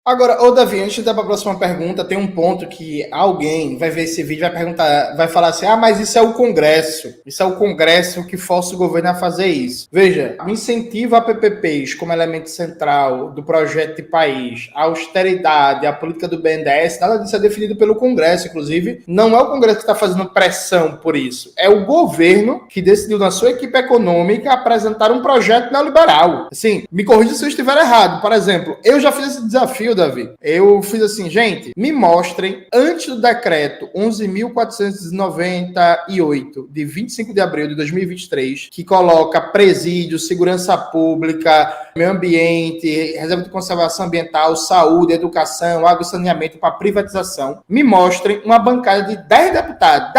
Agora, ô Davi, antes de dar para a próxima pergunta, tem um ponto que alguém vai ver esse vídeo e vai perguntar, vai falar assim: ah, mas isso é o Congresso. Isso é o Congresso que força o governo a fazer isso. Veja, o incentivo a PPPs como elemento central do projeto de país, a austeridade, a política do BNDES, nada disso é definido pelo Congresso. Inclusive, não é o Congresso que está fazendo pressão por isso. É o governo que decidiu, na sua equipe econômica, apresentar um projeto neoliberal. Assim, me corrija se eu estiver errado. Por exemplo, eu já fiz esse desafio, Davi. Eu fiz assim, gente, me mostrem antes do decreto 11.498 de 25 de abril de 2023, que coloca presídio, segurança pública, meio ambiente, reserva de conservação ambiental, saúde, educação, água e saneamento para privatização. Me mostrem uma bancada de 10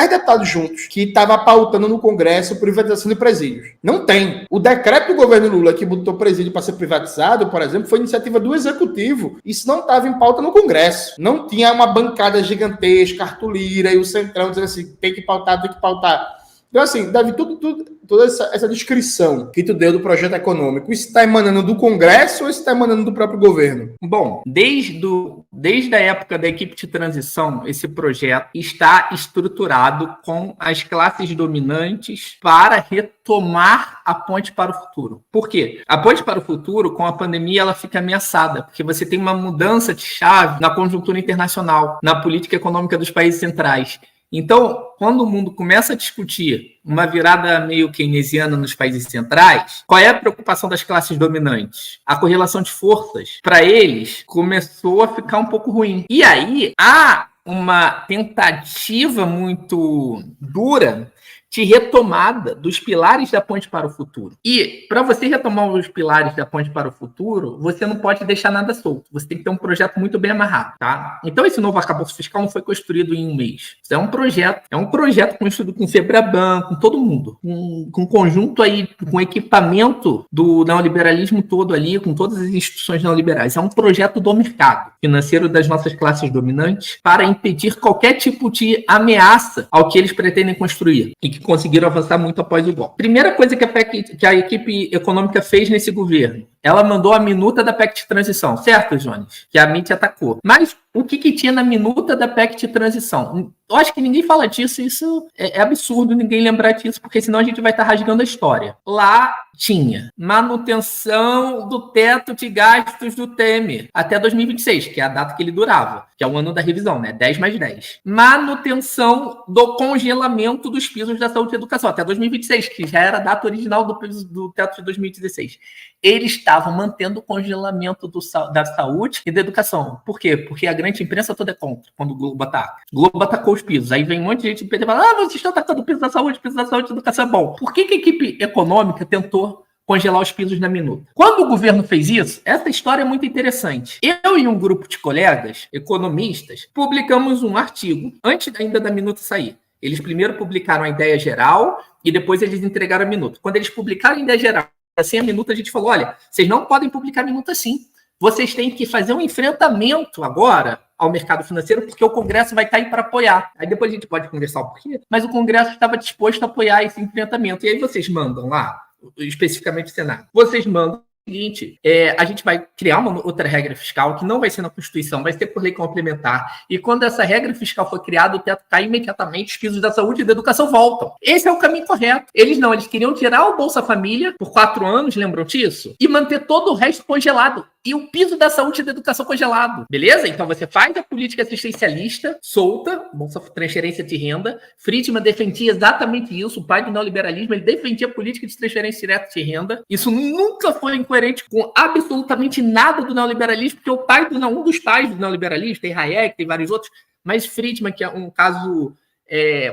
deputados juntos, que estava pautando no Congresso privatização de presídios. Não tem. O decreto do governo Lula que botou presídio para ser privatizado, por exemplo, foi iniciativa do Executivo. Isso não estava em pauta no Congresso. Não tinha uma bancada gigantesca, Arthur Lira e o Centrão dizendo assim, tem que pautar, tem que pautar. Então, assim, Davi, toda essa descrição que tu deu do projeto econômico, isso está emanando do Congresso ou isso está emanando do próprio governo? Bom, desde a época da equipe de transição, esse projeto está estruturado com as classes dominantes para retomar a ponte para o futuro. Por quê? A ponte para o futuro, com a pandemia, ela fica ameaçada, porque você tem uma mudança de chave na conjuntura internacional, na política econômica dos países centrais. Então, quando o mundo começa a discutir uma virada meio keynesiana nos países centrais, qual é a preocupação das classes dominantes? A correlação de forças, para eles, começou a ficar um pouco ruim. E aí, há uma tentativa muito dura de retomada dos pilares da ponte para o futuro. E para você retomar os pilares da ponte para o futuro, você não pode deixar nada solto. Você tem que ter um projeto muito bem amarrado, tá? Então esse novo arcabouço fiscal não foi construído em um mês. Isso é um projeto construído com o Febraban, com todo mundo, com conjunto aí, com equipamento do neoliberalismo todo ali, com todas as instituições neoliberais. É um projeto do mercado financeiro das nossas classes dominantes para impedir qualquer tipo de ameaça ao que eles pretendem construir e que conseguiram avançar muito após o golpe. Primeira coisa que a equipe econômica fez nesse governo, ela mandou a minuta da PEC de transição, certo, Jones? Que a mídia atacou. Mas o que tinha na minuta da PEC de transição? Eu acho que ninguém fala disso, isso é absurdo ninguém lembrar disso, porque senão a gente vai estar rasgando a história. Lá tinha manutenção do teto de gastos do Temer até 2026, que é a data que ele durava, que é o ano da revisão, né? 10 mais 10. Manutenção do congelamento dos pisos da saúde e educação até 2026, que já era a data original do teto de 2016. Eles estavam mantendo o congelamento da saúde e da educação. Por quê? Porque a grande imprensa toda é contra quando o Globo ataca. O Globo atacou os pisos. Aí vem um monte de gente do PT e fala: vocês estão atacando o piso da saúde e educação é bom. Por que a equipe econômica tentou congelar os pisos na minuta? Quando o governo fez isso, essa história é muito interessante. Eu e um grupo de colegas, economistas, publicamos um artigo antes ainda da minuta sair. Eles primeiro publicaram a ideia geral e depois eles entregaram a minuta. Quando eles publicaram a ideia geral, assim, a minuta, a gente falou: olha, vocês não podem publicar a minuta assim. Vocês têm que fazer um enfrentamento agora ao mercado financeiro, porque o Congresso vai estar aí para apoiar. Aí depois a gente pode conversar um pouquinho, mas o Congresso estava disposto a apoiar esse enfrentamento. E aí vocês mandam lá, especificamente o Senado, vocês mandam o seguinte: a gente vai criar uma outra regra fiscal que não vai ser na Constituição, vai ser por lei complementar. E quando essa regra fiscal for criada, o teto cai imediatamente, os pisos da saúde e da educação voltam. Esse é o caminho correto. Eles queriam tirar o Bolsa Família por 4 anos, lembram disso? E manter todo o resto congelado. E o piso da saúde e da educação congelado. Beleza? Então você faz a política assistencialista solta, Bolsa Transferência de Renda. Friedman defendia exatamente isso. O pai do neoliberalismo, ele defendia a política de transferência direta de renda. Isso nunca foi incoerente com absolutamente nada do neoliberalismo, porque um dos pais do neoliberalismo, tem Hayek, tem vários outros, mas Friedman, que é um caso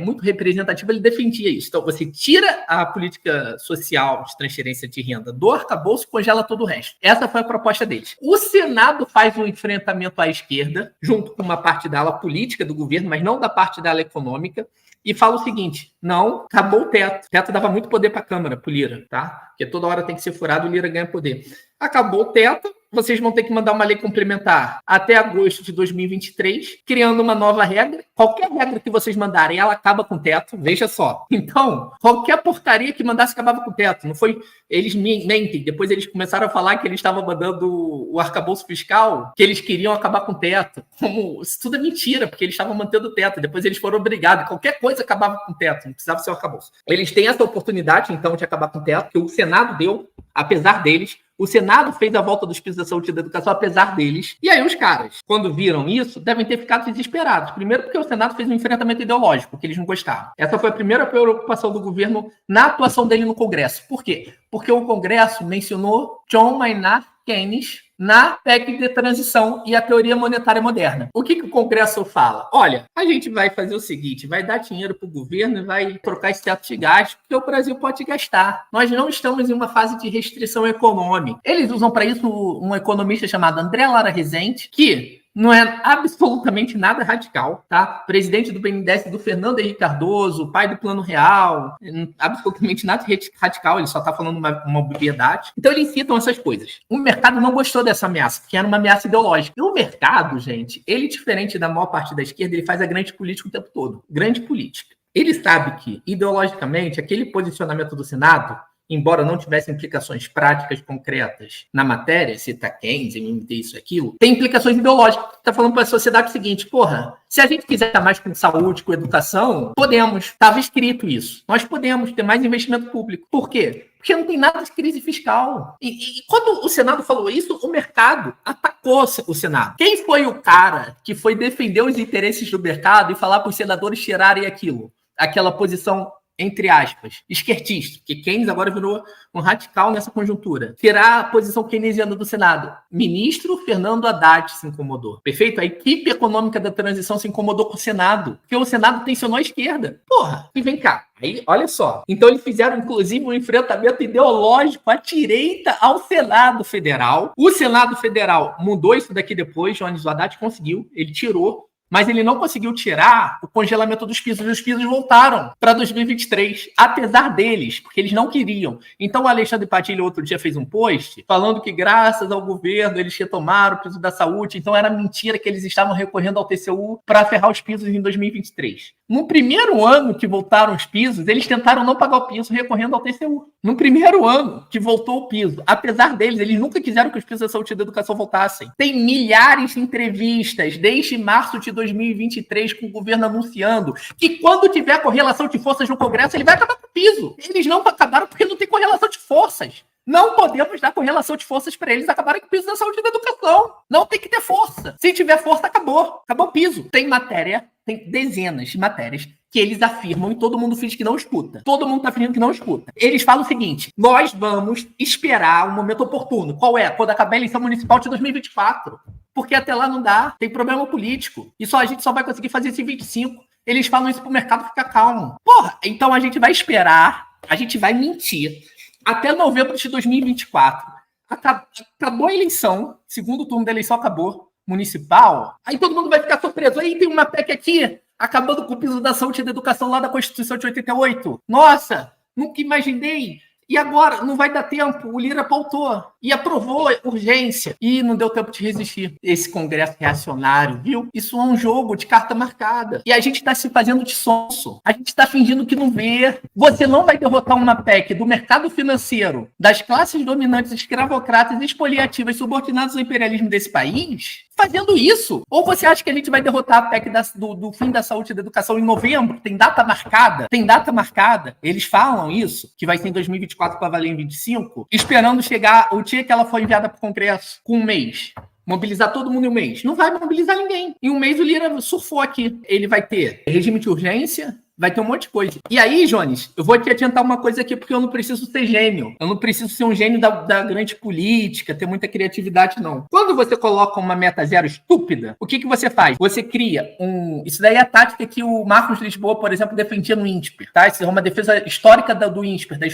muito representativo, ele defendia isso. Então, você tira a política social de transferência de renda do arcabouço e congela todo o resto. Essa foi a proposta deles. O Senado faz um enfrentamento à esquerda, junto com uma parte da ala política do governo, mas não da parte da ala econômica, e fala o seguinte: Não, acabou o teto. O teto dava muito poder para a Câmara, para o Lira, tá? Porque toda hora tem que ser furado, o Lira ganha poder. Acabou o teto, vocês vão ter que mandar uma lei complementar até agosto de 2023, criando uma nova regra. Qualquer regra que vocês mandarem, ela acaba com o teto, veja só. Então, qualquer porcaria que mandasse acabava com o teto. Não foi... Eles mentem. Depois eles começaram a falar que eles estavam mandando o arcabouço fiscal, que eles queriam acabar com o teto. Como... Isso tudo é mentira, porque eles estavam mantendo o teto. Depois eles foram obrigados. Qualquer coisa acabava com o teto. Não precisava ser o arcabouço. Eles têm essa oportunidade, então, de acabar com o teto, que o Senado deu, apesar deles. O Senado fez a volta dos pisos da saúde e da educação, apesar deles. E aí os caras, quando viram isso, devem ter ficado desesperados. Primeiro porque o Senado fez um enfrentamento ideológico, que eles não gostavam. Essa foi a primeira preocupação do governo na atuação dele no Congresso. Por quê? Porque o Congresso mencionou John Maynard Keynes na PEC de transição e a teoria monetária moderna. O que o Congresso fala? Olha, a gente vai fazer o seguinte, vai dar dinheiro para o governo e vai trocar esse teto de gasto, porque o Brasil pode gastar. Nós não estamos em uma fase de restrição econômica. Eles usam para isso um economista chamado André Lara Rezende, que não é absolutamente nada radical, tá? Presidente do BNDES do Fernando Henrique Cardoso, pai do Plano Real, absolutamente nada radical, ele só tá falando uma obviedade. Então eles citam essas coisas. O mercado não gostou dessa ameaça, que era uma ameaça ideológica. E o mercado, gente, ele, diferente da maior parte da esquerda, ele faz a grande política o tempo todo. Grande política. Ele sabe que, ideologicamente, aquele posicionamento do Senado, embora não tivesse implicações práticas concretas na matéria, cita Keynes, MMT, isso e aquilo, tem implicações ideológicas. Está falando para a sociedade o seguinte, porra, se a gente quiser estar mais com saúde, com educação, podemos. Estava escrito isso. Nós podemos ter mais investimento público. Por quê? Porque não tem nada de crise fiscal. E quando o Senado falou isso, o mercado atacou o Senado. Quem foi o cara que foi defender os interesses do mercado e falar para os senadores tirarem aquilo? Aquela posição, entre aspas, esquerdista, que Keynes agora virou um radical nessa conjuntura. Tirar a posição keynesiana do Senado. Ministro Fernando Haddad se incomodou. Perfeito? A equipe econômica da transição se incomodou com o Senado, porque o Senado tensionou a esquerda. Porra, e vem cá. Aí, olha só. Então, eles fizeram, inclusive, um enfrentamento ideológico à direita ao Senado Federal. O Senado Federal mudou isso daqui depois, Jones Haddad conseguiu, ele tirou. Mas ele não conseguiu tirar o congelamento dos pisos. E os pisos voltaram para 2023, apesar deles, porque eles não queriam. Então, o Alexandre Padilha outro dia fez um post falando que, graças ao governo, eles retomaram o piso da saúde. Então, era mentira que eles estavam recorrendo ao TCU para ferrar os pisos em 2023. No primeiro ano que voltaram os pisos, eles tentaram não pagar o piso recorrendo ao TCU. No primeiro ano que voltou o piso, apesar deles, eles nunca quiseram que os pisos da saúde e da educação voltassem. Tem milhares de entrevistas desde março de 2023 com o governo anunciando que quando tiver correlação de forças no Congresso, ele vai acabar com o piso. Eles não acabaram porque não tem correlação de forças. Não podemos dar correlação de forças para eles acabarem com o piso da saúde e da educação. Não tem que ter força. Se tiver força, acabou. Acabou o piso. Tem matéria, tem dezenas de matérias que eles afirmam e todo mundo finge que não escuta. Todo mundo está fingindo que não escuta. Eles falam o seguinte, nós vamos esperar um momento oportuno. Qual é? Quando acabar a eleição municipal de 2024. Porque até lá não dá. Tem problema político. E a gente só vai conseguir fazer isso em 25. Eles falam isso pro mercado ficar calmo. Porra, então a gente vai esperar, a gente vai mentir até novembro de 2024. Acabou a eleição, segundo turno da eleição acabou, municipal, aí todo mundo vai ficar surpreso. Aí tem uma PEC aqui, acabando com o piso da saúde e da educação lá da Constituição de 88. Nossa, nunca imaginei. E agora, não vai dar tempo, o Lira pautou e aprovou urgência. E não deu tempo de resistir. Esse Congresso reacionário, viu? Isso é um jogo de carta marcada. E a gente está se fazendo de sonso. A gente está fingindo que não vê. Você não vai derrotar uma PEC do mercado financeiro, das classes dominantes, escravocratas, expoliativas, subordinadas ao imperialismo desse país, fazendo isso. Ou você acha que a gente vai derrotar a PEC do fim da saúde e da educação em novembro? Tem data marcada? Tem data marcada. Eles falam isso, que vai ser em 2024 para valer em 25, esperando chegar o dia que ela foi enviada para o Congresso, com um mês. Mobilizar todo mundo em um mês. Não vai mobilizar ninguém. Em um mês o Lira surfou aqui. Ele vai ter regime de urgência, vai ter um monte de coisa. E aí, Jones, eu vou te adiantar uma coisa aqui, porque eu não preciso ser gênio. Eu não preciso ser um gênio da grande política, ter muita criatividade, não. Quando você coloca uma meta zero estúpida, o que você faz? Você cria um... Isso daí é a tática que o Marcos Lisboa, por exemplo, defendia no INSPER, tá? Isso é uma defesa histórica do INSPER, da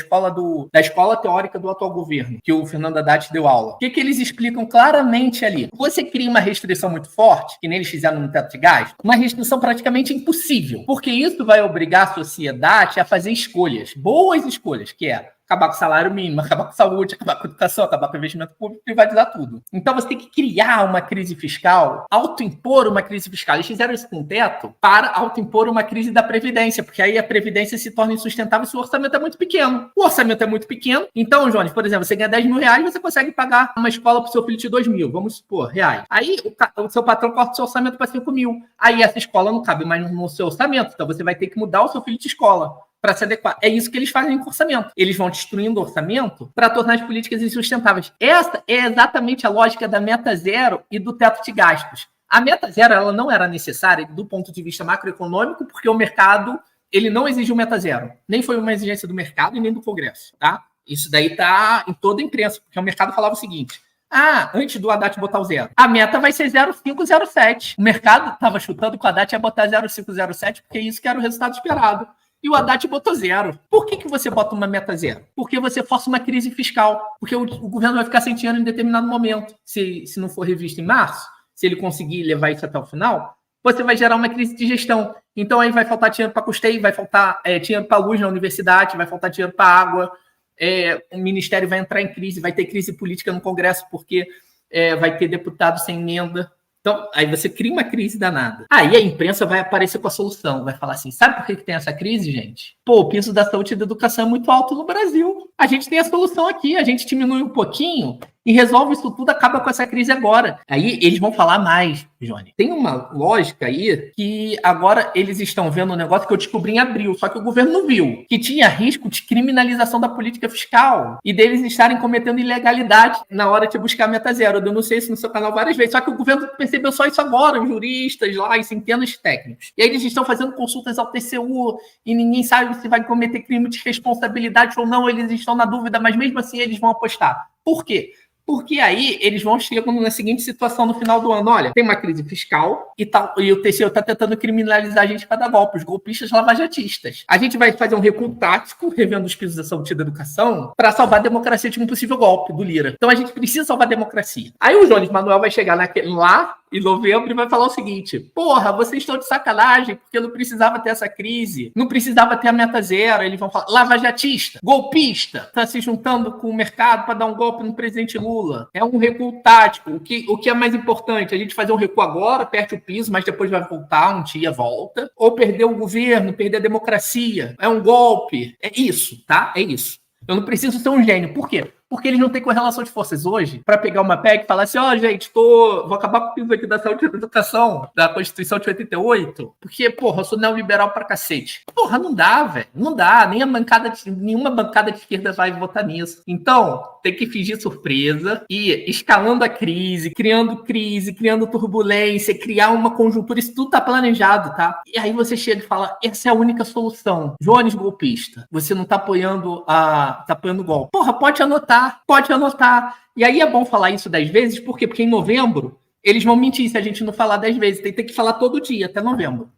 escola teórica do atual governo, que o Fernando Haddad deu aula. O que eles explicam claramente ali? Você cria uma restrição muito forte, que nem eles fizeram no teto de gasto, uma restrição praticamente impossível, porque isso vai obrigar a sociedade a fazer escolhas, boas escolhas, que é acabar com o salário mínimo, acabar com saúde, acabar com educação, acabar com investimento público, privatizar tudo. Então você tem que criar uma crise fiscal, autoimpor uma crise fiscal. Eles fizeram isso com o teto para autoimpor uma crise da Previdência, porque aí a Previdência se torna insustentável se o orçamento é muito pequeno. O orçamento é muito pequeno, então, Jones, por exemplo, você ganha 10 mil reais, você consegue pagar uma escola para o seu filho de 2 mil, vamos supor, reais. Aí o seu patrão corta o seu orçamento para 5 mil. Aí essa escola não cabe mais no seu orçamento, então você vai ter que mudar o seu filho de escola para se adequar. É isso que eles fazem com o orçamento. Eles vão destruindo o orçamento para tornar as políticas insustentáveis. Essa é exatamente a lógica da meta zero e do teto de gastos. A meta zero ela não era necessária do ponto de vista macroeconômico, porque o mercado ele não exigiu meta zero. Nem foi uma exigência do mercado e nem do Congresso. Tá? Isso daí está em toda a imprensa, porque o mercado falava o seguinte: antes do Haddad botar o zero, a meta vai ser 0,507. O mercado estava chutando que o Haddad ia botar 0,507, porque isso que era o resultado esperado. E o Haddad botou zero. Por que você bota uma meta zero? Porque você força uma crise fiscal. Porque o governo vai ficar sem dinheiro em determinado momento. Se não for revisto em março, se ele conseguir levar isso até o final, você vai gerar uma crise de gestão. Então aí vai faltar dinheiro para custeio, vai faltar dinheiro para luz na universidade, vai faltar dinheiro para água, o ministério vai entrar em crise, vai ter crise política no Congresso, porque vai ter deputado sem emenda. Então, aí você cria uma crise danada. Aí a imprensa vai aparecer com a solução. Vai falar assim, sabe por que tem essa crise, gente? Pô, o piso da saúde e da educação é muito alto no Brasil. A gente tem a solução aqui. A gente diminui um pouquinho e resolve isso tudo, acaba com essa crise agora. Aí eles vão falar mais, Johnny. Tem uma lógica aí que agora eles estão vendo um negócio que eu descobri em abril, só que o governo não viu, que tinha risco de criminalização da política fiscal e deles estarem cometendo ilegalidade na hora de buscar a meta zero. Eu denunciei isso no seu canal várias vezes, só que o governo percebeu só isso agora, os juristas lá e centenas de técnicos. E aí eles estão fazendo consultas ao TCU e ninguém sabe se vai cometer crime de responsabilidade ou não, eles estão na dúvida, mas mesmo assim eles vão apostar. Por quê? Porque aí eles vão chegar na seguinte situação no final do ano. Olha, tem uma crise fiscal e o TCU está tentando criminalizar a gente para dar golpe, os golpistas lavajatistas. A gente vai fazer um recuo tático, revendo os pisos da saúde e da educação, para salvar a democracia de um possível golpe do Lira. Então a gente precisa salvar a democracia. Aí o Jones Manuel vai chegar lá em novembro e vai falar o seguinte: porra, vocês estão de sacanagem, porque não precisava ter essa crise, não precisava ter a meta zero. Eles vão falar, lavajatista, golpista, tá se juntando com o mercado para dar um golpe no presidente Lula. É um recuo tático. O que é mais importante? A gente fazer um recuo agora, perde o piso, mas depois vai voltar, um dia volta, ou perder o governo, perder a democracia. É um golpe. É isso, tá? É isso. Eu não preciso ser um gênio. Por quê? Porque eles não têm correlação de forças hoje para pegar uma PEC e falar assim, gente, vou acabar com o piso aqui da saúde e da educação, da Constituição de 88, porque, porra, eu sou neoliberal pra cacete. Porra, não dá, velho. Não dá. Nenhuma bancada de esquerda vai votar nisso. Então, tem que fingir surpresa e escalando a crise, criando turbulência, criar uma conjuntura. Isso tudo tá planejado, tá? E aí você chega e fala, essa é a única solução. Jones golpista. Você não tá apoiando o golpe. Porra, pode anotar. E aí é bom falar isso 10 vezes, por quê? Porque em novembro eles vão mentir se a gente não falar 10 vezes. Tem que falar todo dia, até novembro.